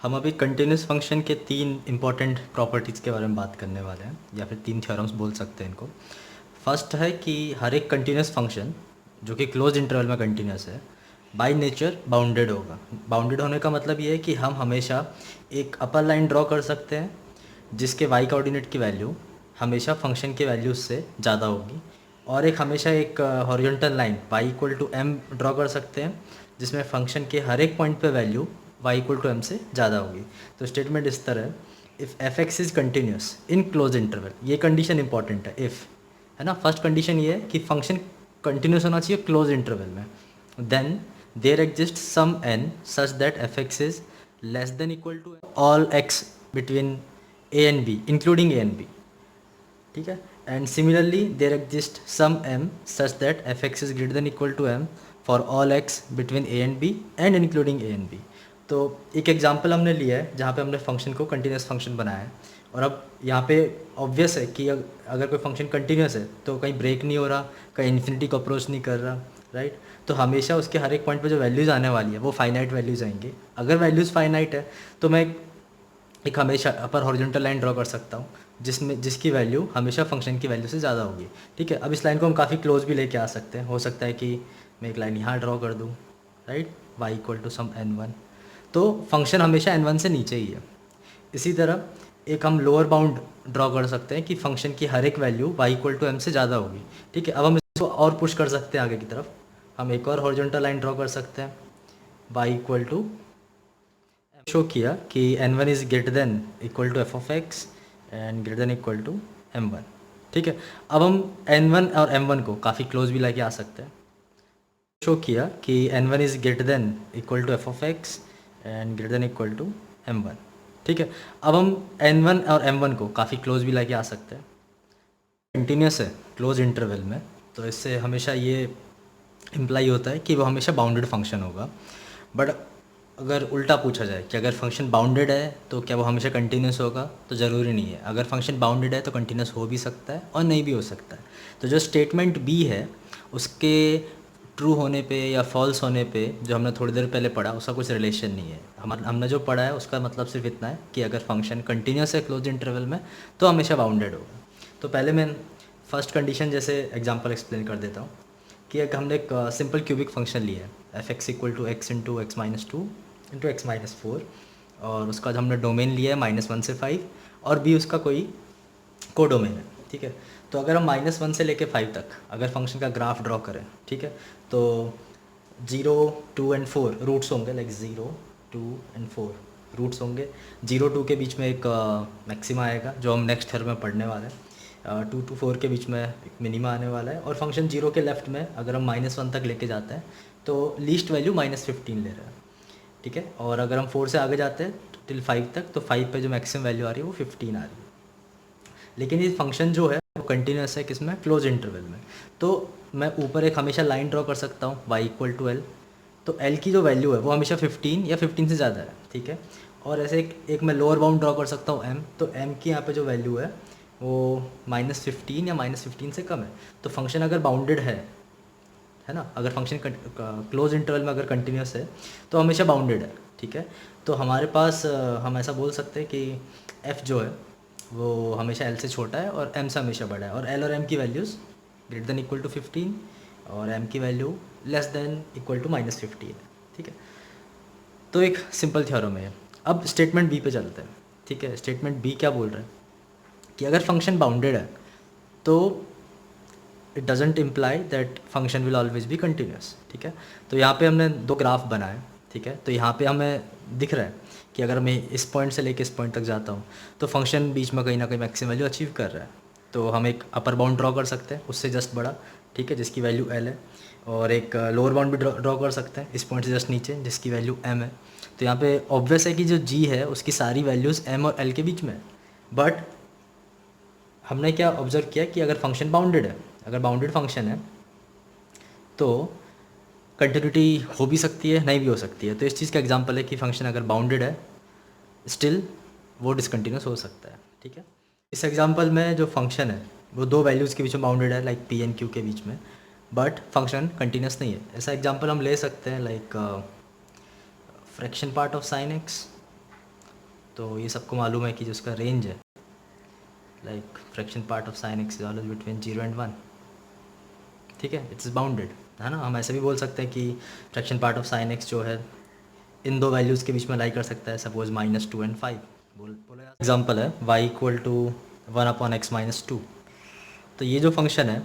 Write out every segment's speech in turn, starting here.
हम अभी continuous function के तीन इंपॉर्टेंट प्रॉपर्टीज़ के बारे में बात करने वाले हैं, या फिर तीन थ्योरम्स बोल सकते हैं इनको। फर्स्ट है कि हर एक कंटिन्यूस फंक्शन जो कि क्लोज इंटरवल में कंटिन्यूस है, बाय नेचर बाउंडेड होगा। बाउंडेड होने का मतलब ये है कि हम हमेशा एक अपर लाइन ड्रॉ कर सकते हैं जिसके वाई कोऑर्डिनेट की वैल्यू हमेशा फंक्शन के वैल्यूज से ज़्यादा होगी, और एक हमेशा एक horizontal line y equal to m draw कर सकते हैं जिसमें फंक्शन के हर एक पॉइंट पे value y equal to m से ज़्यादा होगी। तो स्टेटमेंट इस तरह है, if f x is continuous in close interval. ये कंडीशन इंपॉर्टेंट है, इफ़ है ना। फर्स्ट कंडीशन ये है कि फंक्शन कंटिन्यूस होना चाहिए क्लोज इंटरवल में। Then there exist some n such that f x is less than equal to all x between a and b including a and b, ठीक है। And similarly there exist some m such that f x is greater than equal to m for all x between a and b and including a and b। तो एक example हमने लिया है जहाँ पे हमने फंक्शन को कंटिन्यूस फंक्शन बनाया है, और अब यहाँ पे ऑब्वियस है कि अगर कोई फंक्शन कंटिन्यूस है तो कहीं ब्रेक नहीं हो रहा, कहीं इन्फिनिटी को अप्रोच नहीं कर रहा, राइट। तो हमेशा उसके हर एक पॉइंट पे जो वैल्यूज़ आने वाली है वो फाइनाइट वैल्यूज़ आएंगी। अगर वैल्यूज़ फाइनाइट है तो मैं एक हमेशा अपर हॉरिजॉन्टल लाइन ड्रॉ कर सकता हूँ जिसकी वैल्यू हमेशा फंक्शन की वैल्यू से ज़्यादा होगी, ठीक है। अब इस लाइन को हम काफ़ी क्लोज भी लेके आ सकते हैं। हो सकता है कि मैं एक लाइन यहाँ ड्रॉ कर दूँ, right, y equal to some n1। तो फंक्शन हमेशा n1 से नीचे ही है। इसी तरह एक हम लोअर बाउंड ड्रॉ कर सकते हैं कि फंक्शन की हर एक value y equal to m से ज़्यादा होगी, ठीक है। अब हम इसको और पुश कर सकते हैं आगे की तरफ। हम एक और हॉरिजॉन्टल लाइन ड्रॉ कर सकते हैं, y इक्वल टू शो किया कि n1 is greater than equal to f of x and greater than equal to m1, ठीक है। अब हम n1 और m1 को काफ़ी क्लोज भी लेके आ सकते हैं। शो किया कि n1 is greater than equal to f of x and greater than equal to m1, ठीक है। अब हम n1 और m1 को काफ़ी क्लोज भी लेके आ सकते हैं। कंटिन्यूस है क्लोज इंटरवल में, तो इससे हमेशा ये इम्प्लाई होता है कि वो हमेशा बाउंडेड फंक्शन होगा। बट अगर उल्टा पूछा जाए कि अगर फंक्शन बाउंडेड है तो क्या वो हमेशा कंटिन्यूस होगा, तो ज़रूरी नहीं है। अगर फंक्शन बाउंडेड है तो कंटिन्यूस हो भी सकता है और नहीं भी हो सकता है। तो जो स्टेटमेंट बी है उसके ट्रू होने पे या फॉल्स होने पे, जो हमने थोड़ी देर पहले पढ़ा, उसका कुछ रिलेशन नहीं है। हमने जो पढ़ा है उसका मतलब सिर्फ इतना है कि अगर फंक्शन कंटिन्यूस है क्लोज इंटरवल में तो हमेशा बाउंडेड होगा। तो पहले मैं फर्स्ट कंडीशन जैसे एग्जांपल एक्सप्लेन कर देता हूँ कि एक हमने एक सिंपल क्यूबिक फंक्शन लिया है, f x equal to x into x minus two into x minus four, और उसका जो हमने डोमेन लिया है -1 से 5, और बी उसका कोई कोडोमेन है, ठीक है। तो अगर हम -1 से लेके 5 तक अगर फंक्शन का ग्राफ ड्रॉ करें, ठीक है, तो 0, 2 एंड 4 रूट्स होंगे, लाइक 0, 2 एंड 4 रूट्स होंगे। 0 2 के बीच में एक मैक्सिमा आएगा जो हम नेक्स्ट ईयर में पढ़ने वाले हैं। 2 to 4 के बीच में एक मिनिमा आने वाला है, और फंक्शन 0 के लेफ्ट में अगर हम -1 तक लेके जाते हैं तो लीस्ट वैल्यू -15 ले रहा है, ठीक है। और अगर हम 4 से आगे जाते हैं टिल 5 तक, तो 5 पे जो मैक्सिमम वैल्यू आ रही है वो 15 आ रही है। लेकिन ये फंक्शन जो है वो कंटिन्यूस है किसमें, क्लोज इंटरवल में। तो मैं ऊपर एक हमेशा लाइन ड्रॉ कर सकता हूँ y इक्वल टू एल। तो l की जो वैल्यू है वो हमेशा 15 या 15 से ज़्यादा है, ठीक है। और ऐसे एक मैं लोअर बाउंड ड्रॉ कर सकता हूँ m। तो m की यहाँ पे जो वैल्यू है वो -15 या -15 से कम है। तो फंक्शन अगर बाउंडेड है ना, अगर फंक्शन क्लोज इंटरवल में अगर कंटिन्यूस है तो हमेशा बाउंडेड है, ठीक है। तो हमारे पास हम ऐसा बोल सकते हैं कि f जो है वो हमेशा l से छोटा है और m से हमेशा बड़ा है, और l और m की values greater than equal to 15 और m की value less than equal to -15 है, ठीक है। तो एक सिंपल थ्योरम है। अब स्टेटमेंट बी पे चलते हैं, ठीक है। स्टेटमेंट बी क्या बोल रहा है कि अगर फंक्शन बाउंडेड है तो it doesn't imply that function will always be continuous, ठीक है। तो यहाँ पे हमने दो ग्राफ बनाए, ठीक है। तो यहाँ पे हमें दिख रहा है कि अगर मैं इस पॉइंट से लेके इस पॉइंट तक जाता हूँ तो फंक्शन बीच में कहीं ना कहीं मैक्सिमम वैल्यू अचीव कर रहा है। तो हम एक अपर बाउंड ड्रॉ कर सकते हैं उससे जस्ट बड़ा, ठीक है, जिसकी वैल्यू एल है, और एक लोअर बाउंड भी ड्रॉ कर सकते हैं इस पॉइंट से जस्ट नीचे जिसकी वैल्यू एम है। तो यहाँ पे ऑब्वियस है कि जो जी है उसकी सारी वैल्यूज़ एम और एल के बीच में है। बट हमने क्या ऑब्जर्व किया कि अगर फंक्शन बाउंडेड है, अगर बाउंडेड फंक्शन है तो कंटिन्यूटी हो भी सकती है, नहीं भी हो सकती है। तो इस चीज़ का एग्जांपल है कि फंक्शन अगर बाउंडेड है स्टिल वो डिसकंटिन्यूस हो सकता है, ठीक है। इस एग्जांपल में जो फंक्शन है वो दो वैल्यूज़ के बीच में बाउंडेड है, लाइक पी एंड क्यू के बीच में, बट फंक्शन कंटिन्यूस नहीं है। ऐसा एग्जांपल हम ले सकते हैं like fraction part of sine x, तो ये सबको मालूम है कि जो उसका रेंज है, like fraction part of sine x is always between 0 and 1, ठीक है, इट्स बाउंडेड, है ना। हम ऐसे भी बोल सकते हैं कि fraction part of sine x जो है इन दो वैल्यूज़ के बीच में लाई कर सकता है, सपोज -2 and 5 बोला। एग्जाम्पल है y=1/x-2। तो ये जो फंक्शन है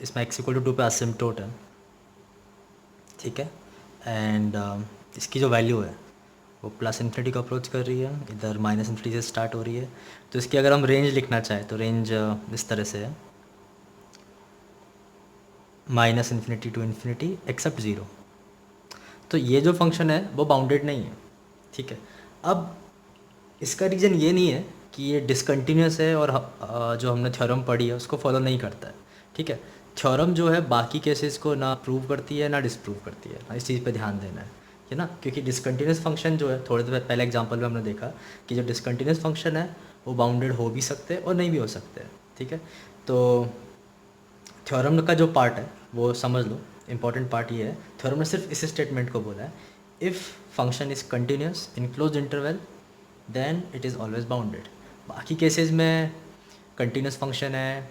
इसमें x=2 पे असिम्प्टोट है, ठीक है, एंड इसकी जो वैल्यू है वो +∞ को अप्रोच कर रही है, इधर -∞ से स्टार्ट हो रही है। तो इसकी अगर हम रेंज लिखना चाहें तो रेंज इस तरह से है, -∞ to ∞ एक्सेप्ट 0। तो ये जो फंक्शन है वो बाउंडेड नहीं है, ठीक है। अब इसका रीज़न ये नहीं है कि ये डिसकंटिन्यूस है और जो हमने थ्योरम पढ़ी है उसको फॉलो नहीं करता है, ठीक है। थ्योरम जो है बाकी केसेस को ना प्रूव करती है ना डिसप्रूव करती है, इस चीज़ पे ध्यान देना है ना, क्योंकि डिसकंटिन्यूस फंक्शन जो है, थोड़े देर पहले एग्जांपल में हमने देखा कि जो डिसकंटिन्यूस फंक्शन है वो बाउंडेड हो भी सकते हैं और नहीं भी हो सकते हैं, ठीक है। तो थ्योरम का जो पार्ट है वो समझ लो, इम्पॉर्टेंट पार्ट ये है, थ्योरम ने सिर्फ इस स्टेटमेंट को बोला है, if function is continuous in closed interval then it is always bounded. बाकी केसेस में कंटिन्यूस फंक्शन है,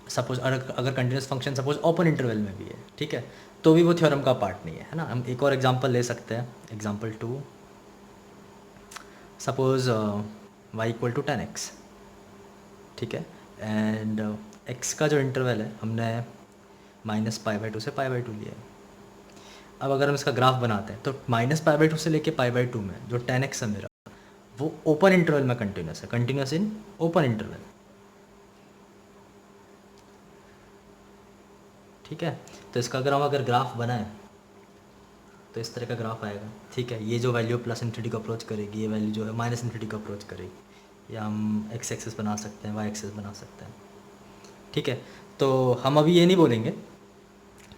सपोज अगर continuous function suppose open interval में भी है, ठीक है, तो भी वो थ्योरम का पार्ट नहीं है ना। हम एक और एग्जांपल ले सकते हैं, एग्जांपल 2, सपोज y=10x, ठीक है, एंड x का जो इंटरवल है हमने -π/2 से π/2 लिया है। अब अगर हम इसका ग्राफ बनाते हैं तो -π/2 से लेके π/2 में जो 10x है मेरा, वो ओपन इंटरवल में कंटिन्यूस है, कंटिन्यूस इन ओपन इंटरवल, ठीक है। तो इसका अगर ग्राफ बनाएं तो इस तरह का ग्राफ आएगा, ठीक है। ये जो वैल्यू +∞ को अप्रोच करेगी, ये वैल्यू जो है -∞ को अप्रोच करेगी, या हम x एक्सिस बना सकते हैं, y एक्सिस बना सकते हैं, ठीक है। तो हम अभी ये नहीं बोलेंगे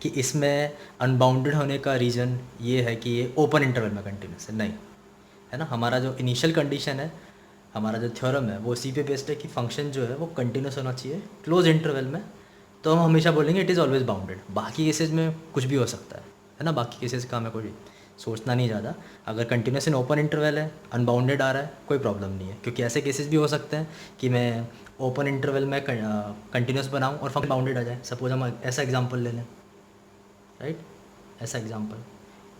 कि इसमें अनबाउंडेड होने का रीज़न ये है कि ये ओपन इंटरवल में कंटिन्यूस है, नहीं, है ना। हमारा जो इनिशियल कंडीशन है, हमारा जो थ्योरम है वो इसी पे बेस्ड है कि फंक्शन जो है वो कंटिन्यूस होना चाहिए क्लोज इंटरवल में, तो हम हमेशा बोलेंगे इट इज़ ऑलवेज बाउंडेड। बाकी केसेस में कुछ भी हो सकता है ना, बाकी केसेस का हमें कोई सोचना नहीं ज़्यादा। अगर कंटिन्यूस इन ओपन इंटरवल है, अनबाउंडेड आ रहा है, कोई प्रॉब्लम नहीं है, क्योंकि ऐसे केसेस भी हो सकते हैं कि मैं ओपन इंटरवल में कंटिन्यूस बनाऊँ और फंक्शन बाउंडेड आ जाए। सपोज हम ऐसा एग्जाम्पल ले लें, राइट, ऐसा एग्जाम्पल,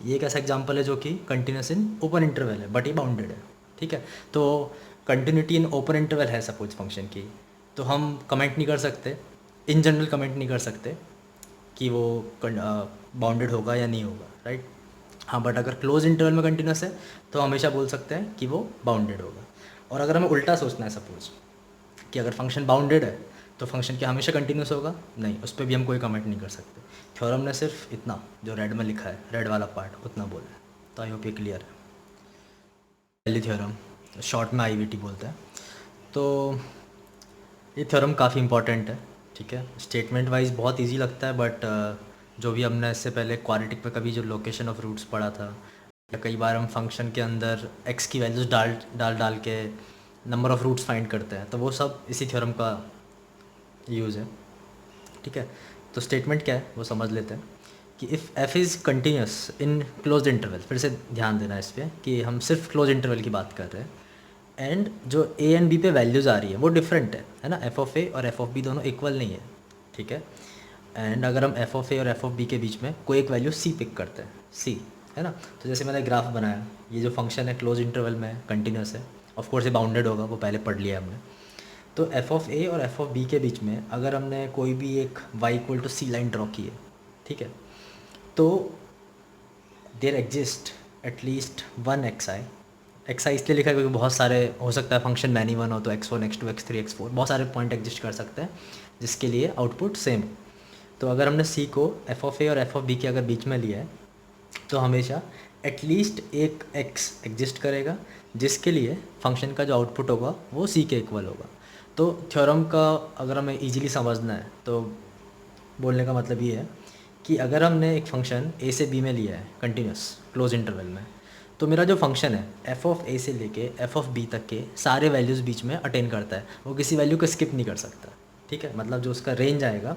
ये एक ऐसा एग्जाम्पल है जो कि कंटिन्यूस इन ओपन इंटरवल है बट ये बाउंडेड है, ठीक है। तो कंटिन्यूटी इन ओपन इंटरवल है सपोज फंक्शन की, तो हम कमेंट नहीं कर सकते, इन जनरल कमेंट नहीं कर सकते कि वो बाउंडेड होगा या नहीं होगा, राइट। हाँ, बट अगर क्लोज इंटरवल में कंटिन्यूस है तो हमेशा बोल सकते हैं कि वो बाउंडेड होगा। और अगर हमें उल्टा सोचना है, सपोज कि अगर फंक्शन बाउंडेड है तो फंक्शन क्या हमेशा कंटिन्यूस होगा, नहीं, उस पर भी हम कोई कमेंट नहीं कर सकते। थ्योरम ने सिर्फ इतना जो रेड में लिखा है, रेड वाला पार्ट, उतना बोला है। तो आई होप ये क्लियर है। पहली थ्योरम, शॉर्ट में IVT बोलते हैं। तो ये थ्योरम काफ़ी इंपॉर्टेंट है, ठीक है। स्टेटमेंट वाइज बहुत इजी लगता है, बट जो भी हमने इससे पहले क्वाड्रेटिक पे कभी जो लोकेशन ऑफ रूट्स पढ़ा था, या कई बार हम फंक्शन के अंदर x की वैल्यूज़ डाल के नंबर ऑफ़ रूट्स फाइंड करते हैं, तो वो सब इसी थ्योरम का यूज़ है, ठीक है। तो स्टेटमेंट क्या है वो समझ लेते हैं कि if f is continuous in closed interval, फिर से ध्यान देना इस पर कि हम सिर्फ क्लोज इंटरवल की बात कर रहे हैं, एंड जो a एंड b पे वैल्यूज़ आ रही है वो डिफरेंट है ना, f(a) और f(b) दोनों इक्वल नहीं है, ठीक है। एंड अगर हम f(a) और f(b) के बीच में कोई एक वैल्यू c पिक करते हैं, c, है ना। तो जैसे मैंने ग्राफ बनाया, ये जो फंक्शन है क्लोज इंटरवल में कंटिन्यूस है, ऑफकोर्स ये बाउंडेड होगा, वो पहले पढ़ लिया हमने। तो f(a) और f(b) के बीच में अगर हमने कोई भी एक y=c लाइन ड्रॉ की है, ठीक है, तो there exist at least one xi इसलिए लिखा है क्योंकि बहुत सारे हो सकता है फंक्शन मैनी वन हो, तो x1 x2 x3 x4 बहुत सारे पॉइंट एग्जिस्ट कर सकते हैं जिसके लिए आउटपुट सेम। तो अगर हमने c को f(a) और f(b) के अगर बीच में लिया है तो हमेशा एटलीस्ट एक x एग्जिस्ट करेगा जिसके लिए फंक्शन का जो आउटपुट होगा वो c के इक्वल होगा। तो थ्योरम का अगर हमें ईजिली समझना है तो बोलने का मतलब ये है कि अगर हमने एक फंक्शन a से b में लिया है कंटिन्यूस क्लोज इंटरवल में, तो मेरा जो फंक्शन है f(a) से लेके f(b) तक के सारे वैल्यूज़ बीच में अटेन करता है, वो किसी वैल्यू को स्किप नहीं कर सकता, ठीक है। मतलब जो उसका रेंज आएगा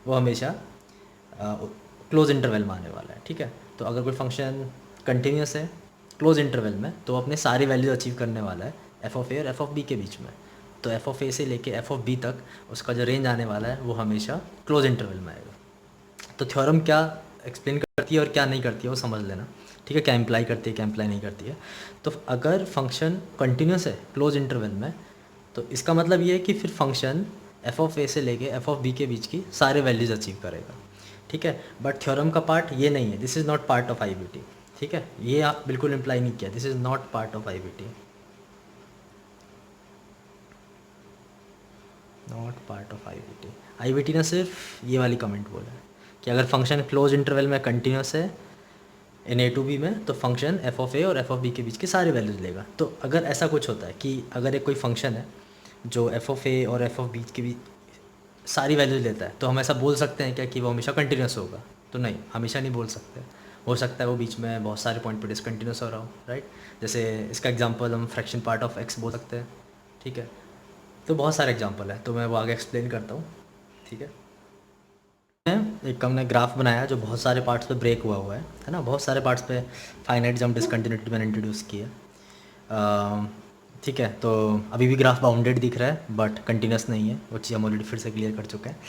वो हमेशा क्लोज इंटरवल में आने वाला है, ठीक है। तो अगर कोई फंक्शन कंटिन्यूस है क्लोज इंटरवल में, तो अपने सारी वैल्यूज अचीव करने वाला है एफ ऑफ ए और एफ ऑफ बी के बीच में। तो एफ ऑफ ए से लेके एफ ऑफ बी तक उसका जो रेंज आने वाला है वो हमेशा क्लोज इंटरवल में आएगा। तो थ्योरम क्या एक्सप्लेन करती है और क्या नहीं करती है वो समझ लेना, ठीक है, क्या इम्प्लाई करती है क्या इम्प्लाई नहीं करती है। तो अगर फंक्शन कंटिन्यूस है क्लोज इंटरवल में, तो इसका मतलब ये है कि फिर फंक्शन एफ ऑफ ए से लेके एफ ऑफ बी के बीच की सारे वैल्यूज़ अचीव करेगा, ठीक है। बट थ्योरम का पार्ट ये नहीं है, this is not part of I B T, ठीक है, ये आप बिल्कुल इम्प्लाई नहीं किया, this is not part of I B T, not part of I B T. I B T ने सिर्फ ये वाली कमेंट बोला है कि अगर फंक्शन क्लोज इंटरवल में कंटिन्यूस है इन ए टू बी में, तो फंक्शन एफ ऑफ ए और एफ ऑफ बी के बीच की सारी वैल्यूज़ लेगा। तो अगर ऐसा कुछ होता है कि अगर एक कोई फंक्शन है जो एफ ऑफ ए और एफ ऑफ बी के बीच सारी वैल्यूज लेता है, तो हम ऐसा बोल सकते हैं क्या कि वो हमेशा कंटिन्यूस होगा? तो नहीं, हमेशा नहीं बोल सकते। हो सकता है वो बीच में बहुत सारे पॉइंट पे डिसकंटिन्यूस हो रहा हो, राइट। जैसे इसका एग्जांपल हम फ्रैक्शन पार्ट ऑफ एक्स बोल सकते हैं, ठीक है। तो बहुत सारे एग्जांपल है, तो मैं वो आगे एक्सप्लेन करता हूँ, ठीक है। एक हमने ग्राफ बनाया जो बहुत सारे पार्ट्स पे ब्रेक हुआ हुआ है ना, बहुत सारे पार्ट्स पे फाइनाइट जंप डिसकंटिन्यूटी मैंने इंट्रोड्यूस की है, ठीक है। तो अभी भी ग्राफ बाउंडेड दिख रहा है बट कंटिन्यूस नहीं है, वो चीज़ हम ऑलरेडी फिर से क्लियर कर चुके हैं।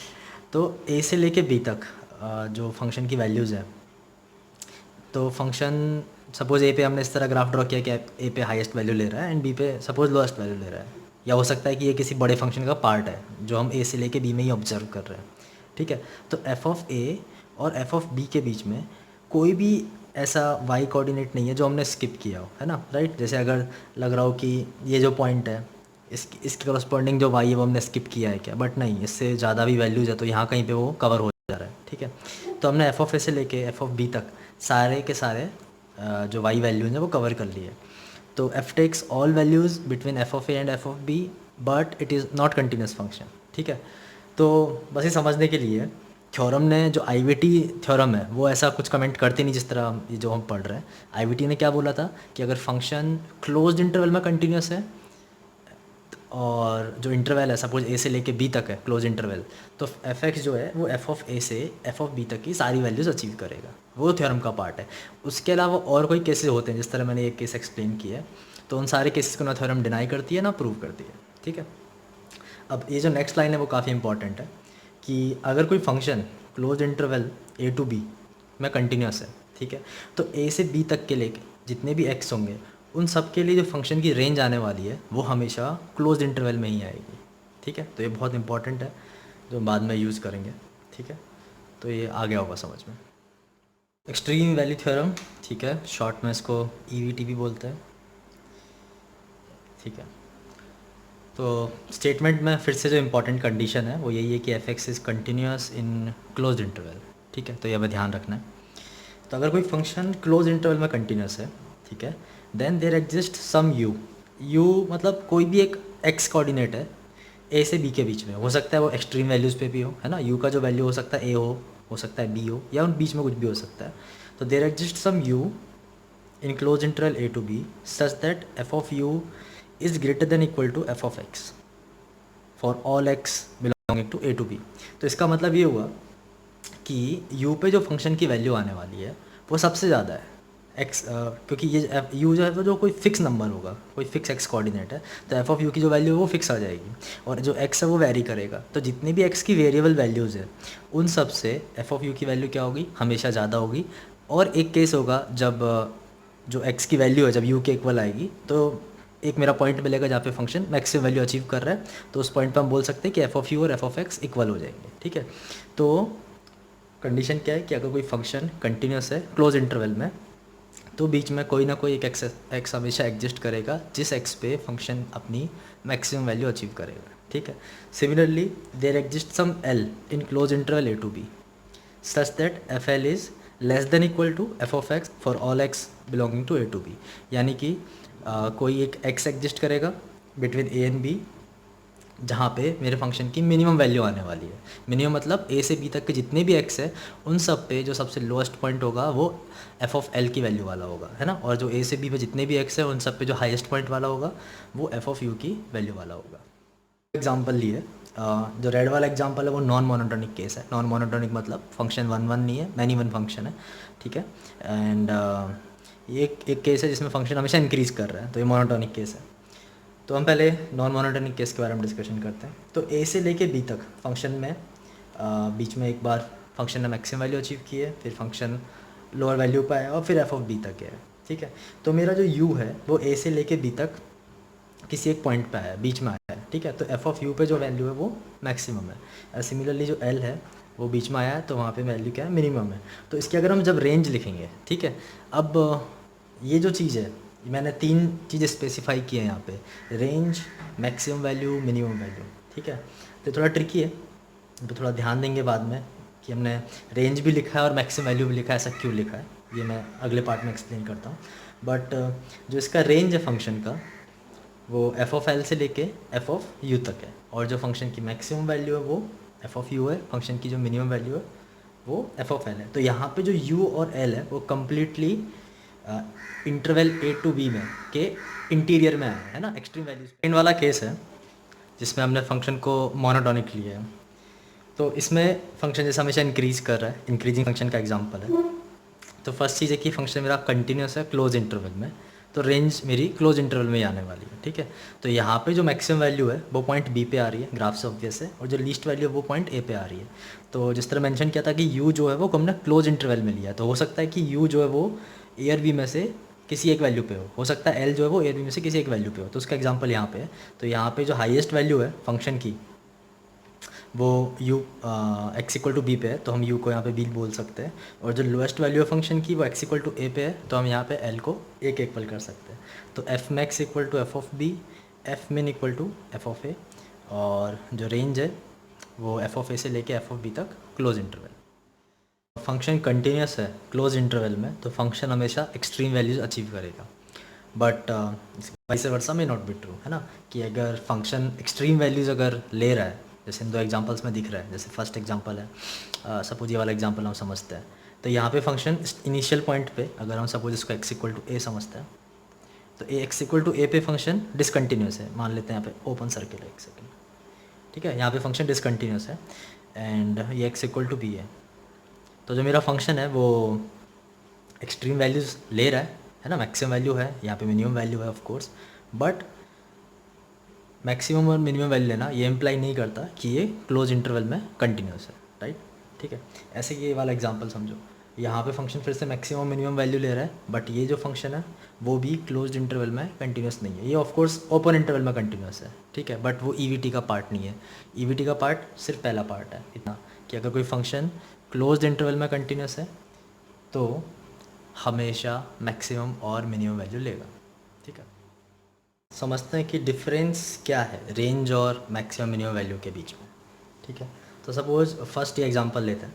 तो ए से लेके बी तक जो फंक्शन की वैल्यूज़ है, तो फंक्शन सपोज़ ए पे हमने इस तरह ग्राफ ड्रॉ किया कि ए पे हाईएस्ट वैल्यू ले रहा है एंड बी पे सपोज़ लोएस्ट वैल्यू ले रहा है, या हो सकता है कि ये किसी बड़े फंक्शन का पार्ट है जो हम ए से लेके बी में ही ऑब्जर्व कर रहे हैं, ठीक है। तो एफ ऑफ ए और एफ ऑफ बी के बीच में कोई भी ऐसा वाई कोऑर्डिनेट नहीं है जो हमने स्किप किया हो, है ना, राइट। जैसे अगर लग रहा हो कि ये जो पॉइंट है इसके करस्पॉन्डिंग जो वाई है वो हमने स्किप किया है क्या, बट नहीं, इससे ज़्यादा भी वैल्यूज़ है तो यहाँ कहीं पे वो कवर हो जा रहा है, ठीक है। तो हमने एफ ऑफ ए से लेके एफ ऑफ बी तक सारे के सारे जो वाई वैल्यूज़ हैं वो कवर कर लिए। तो f takes all values between f of a and f of b, but it is not continuous function, ठीक है। तो बस ये समझने के लिए थ्योरम ने जो आई वी टी थ्योरम है वो ऐसा कुछ कमेंट करती नहीं जिस तरह ये जो हम पढ़ रहे हैं। आई वी टी ने क्या बोला था कि अगर फंक्शन क्लोज्ड इंटरवल में कंटिन्यूस है और जो इंटरवल है सपोज ए से लेके बी तक है क्लोज इंटरवल, तो एफ एक्स जो है वो एफ ऑफ ए से एफ ऑफ बी तक की सारी वैल्यूज़ अचीव करेगा, वो थ्योरम का पार्ट है। उसके अलावा और कोई केसेस होते हैं जिस तरह मैंने एक केस एक्सप्लेन किया है, तो उन सारे केसेस को ना थ्योरम डिनाई करती है ना प्रूव करती है, ठीक है। अब ये जो नेक्स्ट लाइन है वो काफ़ी इंपॉर्टेंट है कि अगर कोई function close interval a to b में कंटिन्यूस है, ठीक है, तो ए से बी तक के लेके जितने भी एक्स होंगे उन सब के लिए जो फंक्शन की रेंज आने वाली है वो हमेशा क्लोज इंटरवल में ही आएगी, ठीक है। तो ये बहुत इंपॉर्टेंट है जो हम बाद में यूज़ करेंगे, ठीक है। तो ये आ गया होगा समझ में। एक्सट्रीम वैल्यू थ्योरम, ठीक है, शॉर्ट में इसको ई वी टी भी बोलते हैं, ठीक है। तो स्टेटमेंट में फिर से जो इम्पोर्टेंट कंडीशन है वो यही है कि F x is continuous in close interval, ठीक है। तो ये हमें ध्यान रखना है। तो अगर कोई फंक्शन क्लोज इंटरवल में कंटिन्यूस है, ठीक है, then there exist some u, u मतलब कोई भी एक एक्स कोऑर्डिनेट है ए से बी के बीच में, हो सकता है वो एक्सट्रीम वैल्यूज़ पे भी हो, है ना, यू का जो वैल्यू हो सकता है ए हो सकता है बी हो, या उन बीच में कुछ भी हो सकता है। तो there exist some u in close interval a to b such that f of u is greater than equal to f of x for all x belonging to a to b. तो इसका मतलब ये हुआ कि u पे जो function की value आने वाली है वो सबसे ज़्यादा है x, क्योंकि ये u जो है वो जो कोई फिक्स नंबर होगा, कोई फिक्स x कोऑर्डिनेट है, तो एफ ऑफ यू की जो वैल्यू है वो फिक्स आ जाएगी और जो x है वो वेरी करेगा। तो जितनी भी x की वेरिएबल वैल्यूज़ है उन सब से एफ ऑफ यू की वैल्यू क्या होगी, हमेशा ज़्यादा होगी। और एक केस होगा जब जो x की वैल्यू है जब u के इक्वल आएगी, तो एक मेरा पॉइंट मिलेगा जहाँ पे फंक्शन मैक्सिमम वैल्यू अचीव कर रहा है, तो उस पॉइंट पे हम बोल सकते हैं कि एफ ऑफ यू और एफ ऑफ एक्स इक्वल हो जाएंगे, ठीक है। तो कंडीशन क्या है कि अगर कोई फंक्शन कंटिन्यूस है क्लोज इंटरवल में, तो बीच में कोई ना कोई एक एक्स हमेशा एग्जिस्ट करेगा जिस एक्स पे फंक्शन अपनी मैक्सिमम वैल्यू अचीव करेगा, ठीक है। Similarly there exist some l in close interval a to b such that f l is less than equal to f of x for all x belonging to a to b, यानी कि कोई एक x exist करेगा बिटवीन a and b जहाँ पे मेरे function की मिनिमम वैल्यू आने वाली है। मिनिमम मतलब ए से बी तक के जितने भी एक्स है उन सब पे जो सबसे लोएस्ट पॉइंट होगा वो एफ ऑफ एल की वैल्यू वाला होगा, है ना, और जो ए से बी पे जितने भी एक्स है उन सब पे जो हाईएस्ट पॉइंट वाला होगा वो एफ ऑफ यू की वैल्यू वाला होगा। एग्जाम्पल लिए जो रेड वाला एग्जाम्पल है वो नॉन मोनोटोनिक केस है। नॉन मोनोटोनिक मतलब फंक्शन वन वन नहीं है, मैनी वन फंक्शन है, ठीक है। एंड ये एक केस है जिसमें फंक्शन हमेशा इंक्रीज़ कर रहा है, तो ये मोनोटोनिक केस है। तो हम पहले नॉन मोनोटोनिक केस के बारे में डिस्कशन करते हैं। तो ए से लेके बी तक फंक्शन में बीच में एक बार फंक्शन ने मैक्सिमम वैल्यू अचीव की है, फिर फंक्शन लोअर वैल्यू पे आया और फिर एफ ऑफ बी तक है, ठीक है। तो मेरा जो यू है वो ए से लेके बी तक किसी एक पॉइंट पे आया है, बीच में आया है, ठीक है। तो एफ ऑफ यू पे जो वैल्यू है वो मैक्सिमम है। सिमिलरली जो एल है वो बीच में आया है, तो वहाँ पे वैल्यू क्या है, मिनिमम है। तो इसकी अगर हम जब रेंज लिखेंगे, ठीक है। अब ये जो चीज़ है, मैंने 3 चीज़ें स्पेसिफाई की है यहाँ पे, range, maximum value, minimum value, ठीक है। तो थोड़ा ट्रिकी है, तो थोड़ा ध्यान देंगे बाद में कि हमने रेंज भी लिखा है और मैक्सिमम वैल्यू भी लिखा है, ऐसा क्यों लिखा है, ये मैं अगले पार्ट में एक्सप्लेन करता हूँ। बट जो इसका रेंज है फंक्शन का, वो एफ ऑफ एल से लेके एफ ऑफ यू तक है, और जो फंक्शन की मैक्सिमम वैल्यू है वो एफ ऑफ यू है, फंक्शन की जो मिनिमम वैल्यू है वो एफ ऑफ एल है। तो यहाँ पे जो यू और एल है वो completely interval a to b में के इंटीरियर में है ना, एक्सट्रीम वैल्यूज। सेकंड वाला केस है जिसमें हमने फंक्शन को मोनोटोनिक लिया है। तो इसमें फंक्शन जैसे हमेशा इंक्रीज़ कर रहा है, इंक्रीजिंग फंक्शन का एग्जांपल है। तो फर्स्ट चीज़ है कि फंक्शन मेरा कंटिन्यूस है क्लोज इंटरवल में, तो रेंज मेरी क्लोज इंटरवल में ही आने वाली है, ठीक है। तो यहाँ पे जो मैक्सिमम वैल्यू है वो पॉइंट बी पे आ रही है, ग्राफ से ऑब्वियस है, और जो लीस्ट वैल्यू है वो पॉइंट ए पे आ रही है। तो जिस तरह मेंशन किया था कि यू जो है वो हमने क्लोज इंटरवल में लिया, तो हो सकता है कि यू जो है वो ए और बी में से किसी एक वैल्यू पे हो सकता है एल जो है वो ए और बी में से किसी एक वैल्यू पे हो। तो उसका एग्जाम्पल यहाँ पे है। तो यहाँ पे जो हाईएस्ट वैल्यू है फंक्शन की वो u x equal to b पे है, तो हम u को यहाँ पे b बोल सकते हैं। और जो लोएस्ट वैल्यू है फंक्शन की वो x इक्वल टू a पे है, तो हम यहाँ पे l को a के इक्वल कर सकते हैं। तो f max equal to f of b, f min equal to f of a, और जो रेंज है वो एफ ऑफ ए से लेके एफ ऑफ बी तक क्लोज इंटरवल। फंक्शन कंटिन्यूस है क्लोज इंटरवल में, तो फंक्शन हमेशा एक्सट्रीम वैल्यूज अचीव करेगा। बट वाइस वर्सा में नॉट बी ट्रू, है ना, कि अगर फंक्शन एक्सट्रीम वैल्यूज़ अगर ले रहा है, जैसे इन 2 एग्जांपल्स में दिख रहा है, जैसे फर्स्ट एग्जांपल है, सपोज ये वाला एग्जांपल हम समझते हैं। तो यहाँ पे फंक्शन इनिशियल पॉइंट पे अगर हम सपोज इसको x इक्वल टू ए समझते हैं, तो ए एक्स इक्वल टू ए पे फंक्शन डिसकंटिन्यूस है, मान लेते हैं यहाँ पे ओपन सर्किल है, एक सेकेंड, ठीक है। यहाँ पे फंक्शन डिसकंटिन्यूस है एंड ये x इक्वल टू बी है। तो जो मेरा फंक्शन है वो एक्सट्रीम वैल्यूज़ ले रहा है ना, मैक्सिमम वैल्यू है, यहाँ पे मिनिमम वैल्यू है ऑफ कोर्स, बट मैक्सिमम और मिनिमम वैल्यू लेना ये इम्प्लाई नहीं करता कि ये क्लोज इंटरवल में कंटिन्यूस है, राइट, ठीक है। ऐसे ये वाला एग्जांपल समझो, यहाँ पे फंक्शन फिर से मैक्सिमम मिनिमम वैल्यू ले रहा है, बट ये जो फंक्शन है वो भी क्लोज्ड इंटरवल में कंटिन्यूस नहीं है, ये ऑफ कोर्स ओपन इंटरवल में कंटिन्यूस है, ठीक है। बट वो ईवीटी का पार्ट नहीं है, ईवीटी का पार्ट सिर्फ पहला पार्ट है इतना, कि अगर कोई फंक्शन क्लोज्ड इंटरवल में कंटिन्यूस है तो हमेशा मैक्सिमम और मिनिमम वैल्यू लेगा, ठीक है। समझते हैं कि डिफरेंस क्या है रेंज और मैक्सिमम मिनिमम वैल्यू के बीच में, ठीक है। तो सपोज फर्स्ट ये एग्जांपल लेते हैं।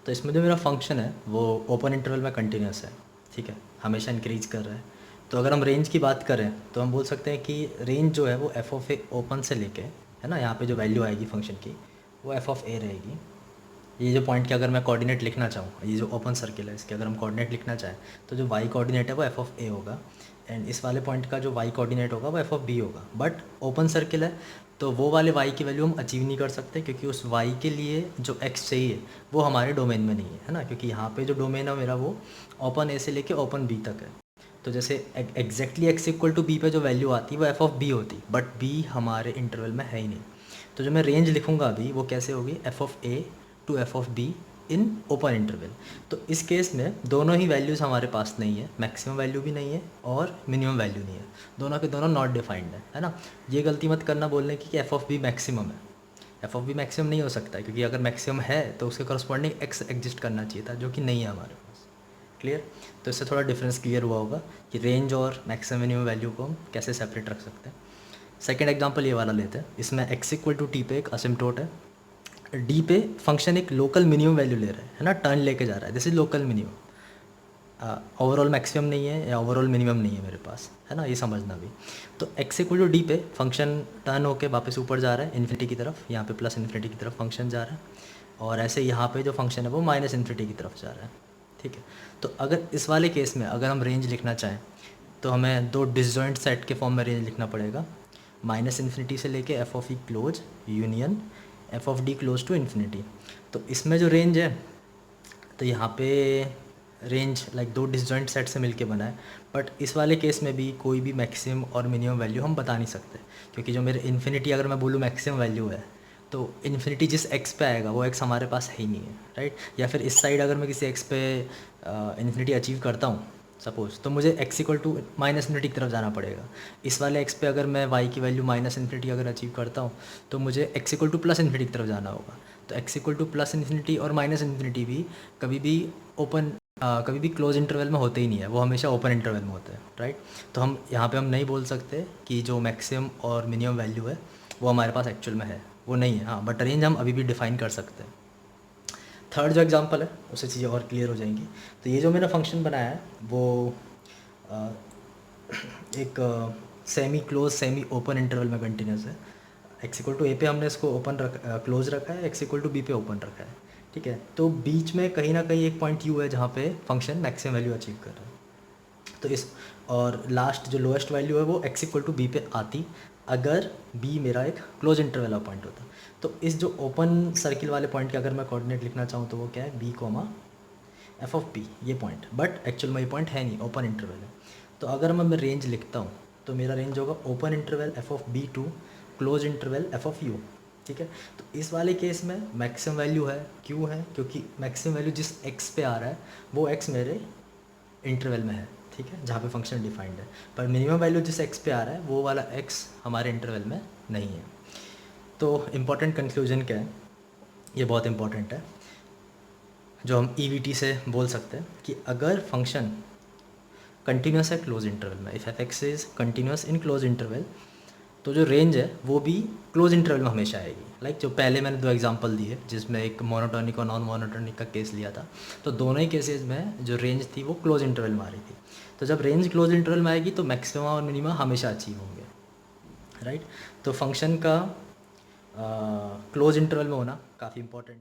तो इसमें जो मेरा फंक्शन है वो ओपन इंटरवल में कंटिन्यूस है, ठीक है, हमेशा इंक्रीज कर रहा है। तो अगर हम रेंज की बात करें तो हम बोल सकते हैं कि रेंज जो है वो एफ ऑफ ए ओपन से लेके, है ना, यहाँ पे जो वैल्यू आएगी फंक्शन की वो एफ ऑफ ए रहेगी। ये जो पॉइंट के अगर मैं कोऑर्डिनेट लिखना चाहूँ, ये जो ओपन सर्किल है इसके अगर हम कोऑर्डिनेट लिखना चाहें, तो जो वाई कोऑर्डिनेट है वो एफ ऑफ ए होगा, एंड इस वाले पॉइंट का जो वाई कोऑर्डिनेट होगा वो एफ ऑफ बी होगा। बट ओपन सर्किल है तो वो वाले वाई की वैल्यू हम अचीव नहीं कर सकते, क्योंकि उस वाई के लिए जो एक्स चाहिए वो हमारे डोमेन में नहीं है ना, क्योंकि यहाँ पे जो डोमेन है मेरा वो ओपन ए से लेके ओपन बी तक है। तो जैसे exactly x equal to b पे जो वैल्यू आती है वो एफ ऑफ बी होती, बट बी हमारे इंटरवल में है ही नहीं। तो जो मैं रेंज लिखूँगा अभी वो कैसे होगी, f of a to f of b in open interval. तो इस केस में दोनों ही वैल्यूज़ हमारे पास नहीं है, मैक्सिमम वैल्यू भी नहीं है और मिनिमम वैल्यू नहीं है, दोनों के दोनों नॉट डिफाइंड है ना। ये गलती मत करना बोलने की कि एफ ऑफ बी मैक्सिमम है, एफ ऑफ बी मैक्सिमम नहीं हो सकता है, क्योंकि अगर मैक्सिमम है तो उसके करस्पॉन्डिंग एक्स एग्जिस्ट करना चाहिए था, जो कि नहीं है हमारे पास। क्लियर? तो इससे थोड़ा डिफरेंस क्लियर हुआ होगा कि रेंज और मैक्सिमम मिनिमम वैल्यू को हम कैसे सेपरेट रख सकते हैं। सेकेंड एग्जाम्पल ये वाला लेते हैं। इसमें एक्स इक्वल टू टी पे एक असिम्प्टोट है, डी पे फंक्शन एक लोकल मिनिमम वैल्यू ले रहा है ना, टर्न लेके जा रहा है, this is local minimum, overall maximum नहीं है या ओवरऑल मिनिमम नहीं है मेरे पास, है ना, ये समझना भी। तो एक्स इक्वल टू डी पे फंक्शन टर्न होके वापस ऊपर जा रहा है इन्फिनिटी की तरफ, यहाँ पे प्लस इन्फिनिटी की तरफ फंक्शन जा रहा है, और ऐसे यहाँ पे जो फंक्शन है वो माइनस इन्फिनिटी की तरफ जा रहा है, ठीक है। तो अगर इस वाले केस में अगर हम रेंज लिखना चाहें तो हमें 2 डिसजॉइंट सेट के फॉर्म में रेंज लिखना पड़ेगा, माइनस इन्फिनिटी से लेके f of e close union f of d close to infinity. तो इसमें जो रेंज है तो यहाँ पे रेंज लाइक दो डिसजॉइंट सेट से मिलके बना है, बट इस वाले केस में भी कोई भी मैक्सिमम और मिनिमम वैल्यू हम बता नहीं सकते, क्योंकि जो मेरे इन्फिनिटी अगर मैं बोलूँ मैक्सिमम वैल्यू है, तो इन्फिनिटी जिस एक्स पे आएगा वो एक्स हमारे पास है ही नहीं है, राइट। या फिर इस साइड अगर मैं किसी एक्स पे इन्फिनिटी अचीव करता हूँ सपोज, तो मुझे x equal to minus infinity की तरफ जाना पड़ेगा। इस वाले एक्स पे अगर मैं वाई की वैल्यू माइनस इन्फिनिटी अगर अचीव करता हूँ, तो मुझे x equal two plus infinity की तरफ जाना होगा। तो x equal two plus infinity और माइनस इन्फिनिटी भी कभी भी ओपन कभी भी क्लोज इंटरवल में होते ही नहीं है, वो हमेशा ओपन इंटरवल में होते हैं, राइट। तो हम यहाँ पे हम नहीं बोल सकते कि जो मैक्सिमम और मिनिमम वैल्यू है वो हमारे पास एक्चुअल में है, वो नहीं है। हाँ, बट रेंज हम अभी भी डिफाइन कर सकते हैं। थर्ड जो एग्जांपल है उससे चीज़ें और क्लियर हो जाएंगी। तो ये जो मैंने फंक्शन बनाया है वो अ, एक semi close semi open interval में कंटिन्यूस है। एक्स इक्वल टू ए पे हमने इसको क्लोज रखा है, एक्स इक्वल टू बी पे ओपन रखा है, ठीक है। तो बीच में कहीं ना कहीं एक पॉइंट यू है जहाँ पे फंक्शन मैक्सिमम वैल्यू अचीव कर रहा है। तो इस और लास्ट जो लोएस्ट वैल्यू है वो एक्स इक्वल टू बी पे आती अगर बी मेरा एक क्लोज इंटरवल वाला पॉइंट होता। तो इस जो ओपन सर्किल वाले पॉइंट के अगर मैं कोऑर्डिनेट लिखना चाहूँ तो वो क्या है, b comma f of p, ये पॉइंट। बट एक्चुअल में ये पॉइंट है नहीं, ओपन इंटरवल है। तो अगर मैं रेंज लिखता हूँ तो मेरा रेंज होगा open interval f of b to close interval f of u, ठीक है। तो इस वाले केस में मैक्सिमम वैल्यू है, क्यों है, क्योंकि मैक्सिमम वैल्यू जिस एक्स पे आ रहा है वो एक्स मेरे इंटरवल में है, ठीक है, जहाँ पे फंक्शन डिफाइंड है। पर मिनिमम वैल्यू जिस एक्स पे आ रहा है वो वाला एक्स हमारे इंटरवल में नहीं है। तो इम्पॉर्टेंट कंक्लूजन क्या है, ये बहुत इंपॉर्टेंट है, जो हम ई से बोल सकते हैं कि अगर फंक्शन कंटिन्यूस है क्लोज इंटरवल में, if f x is continuous in close interval, तो जो रेंज है वो भी क्लोज इंटरवल में हमेशा आएगी। लाइक जो पहले मैंने दो एग्जांपल दिए जिसमें एक मोनोटोनिक और नॉन मोनोटोनिक का केस लिया था, तो दोनों ही केसेस में जो रेंज थी वो क्लोज इंटरवल में आ रही थी। तो जब रेंज क्लोज इंटरवल में आएगी तो मैक्सिमम और मिनिमम हमेशा अचीव होंगे, राइट। तो फंक्शन का क्लोज इंटरवल में होना काफ़ी इंपॉर्टेंट